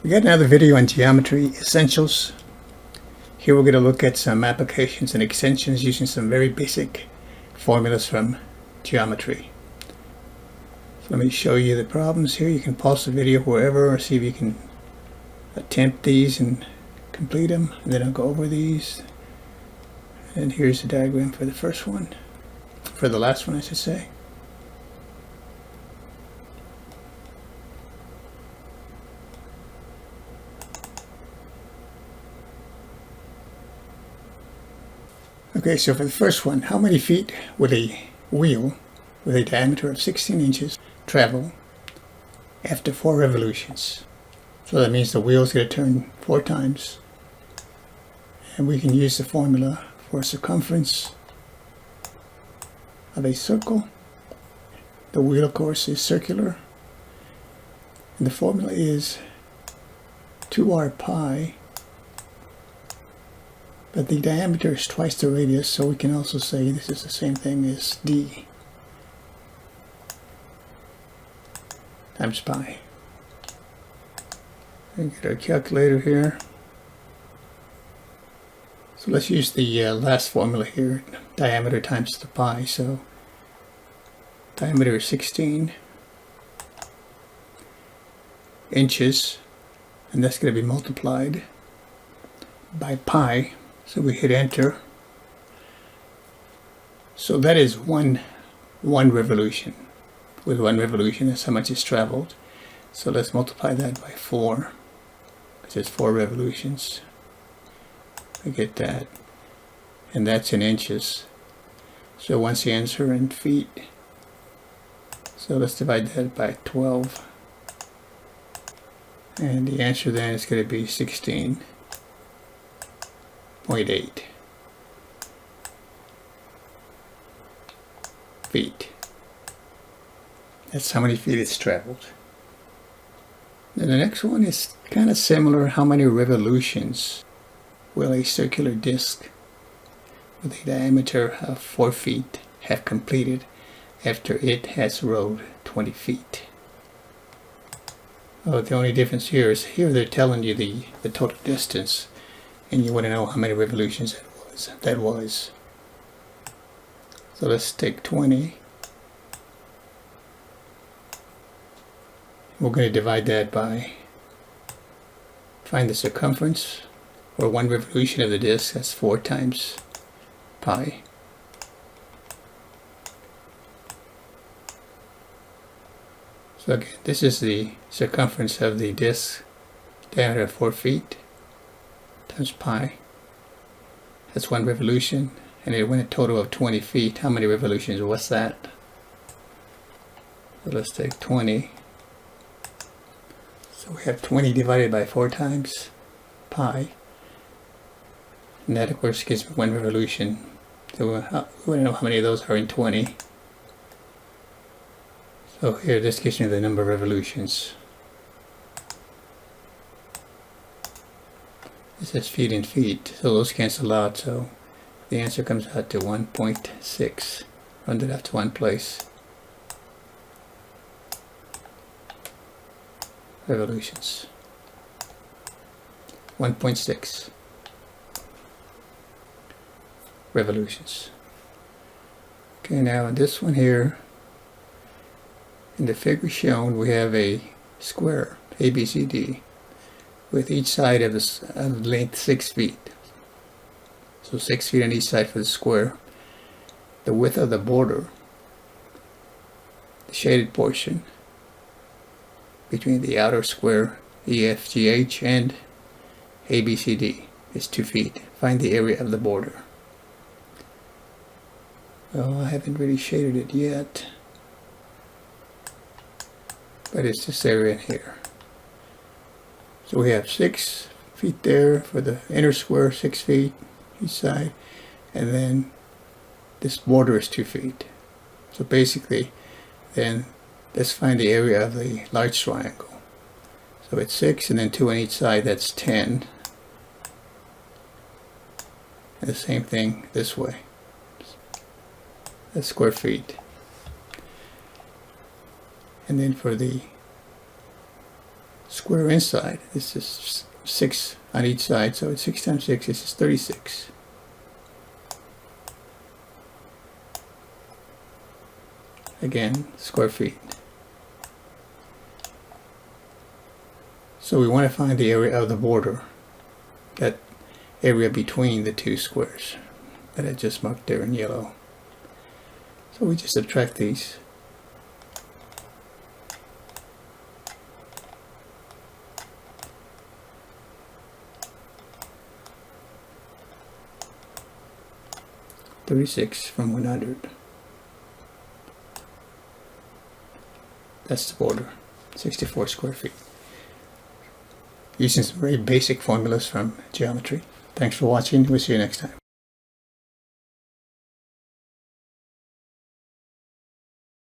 We got another video on geometry essentials. Here we're going to look at some applications and extensions using some very basic formulas from geometry. So let me show you the problems here. You can pause the video wherever or see if you can attempt these and complete them, and then I'll go over these. And here's the diagram for the first one, for the last one I should say. Okay, so for the first one, how many feet would a wheel with a diameter of 16 inches travel after 4 revolutions? So that means the wheel's going to turn 4 times. And we can use the formula for circumference of a circle. The wheel, of course, is circular. And the formula is 2r pi. But the diameter is twice the radius, so we can also say this is the same thing as d times pi. We get our calculator here. So let's use the last formula here, diameter times the pi. So diameter is 16 inches, and that's going to be multiplied by pi. So we hit enter. So that is one revolution. With 1 revolution, that's how much is traveled. So let's multiply that by 4. It's just 4 revolutions. We get that. And that's in inches. So once the answer in feet. So let's divide that by 12. And the answer then is going to be 16.8 feet. That's how many feet it's traveled. Then the next one is kind of similar. How many revolutions will a circular disc with a diameter of 4 feet have completed after it has rolled 20 feet? Oh, the only difference here is here they're telling you the total distance, and you want to know how many revolutions that was. So let's take 20. We're going to divide that by, find the circumference, or 1 revolution of the disk. That's 4 times pi. So again, this is the circumference of the disk, diameter of 4 feet, times pi. That's 1 revolution, and it went a total of 20 feet. How many revolutions was that? So let's take 20. So we have 20 divided by 4 times pi. And that, of course, gives me 1 revolution. So we want to know how many of those are in 20. So here, this gives me the number of revolutions. It says feet in feet, so those cancel out. So the answer comes out to 1.6. Round it up to one place. Revolutions. 1.6 revolutions. Okay, now in this one here, in the figure shown, we have a square ABCD with each side of the length 6 feet. So 6 feet on each side for the square. The width of the border, the shaded portion between the outer square EFGH and ABCD is 2 feet. Find the area of the border. Well, I haven't really shaded it yet, but it's this area in here. So we have 6 feet there for the inner square, 6 feet each side, and then this border is 2 feet. So basically, then let's find the area of the large triangle. So it's 6 and then 2 on each side, that's 10. And the same thing this way. That's square feet. And then for the square inside. This is 6 on each side, so it's 6 times 6. This is 36. Again, square feet. So we want to find the area of the border, that area between the two squares that I just marked there in yellow. So we just subtract these. $36 from 100. That's the border, 64 square feet. Using some very basic formulas from geometry. Thanks for watching. We'll see you next time.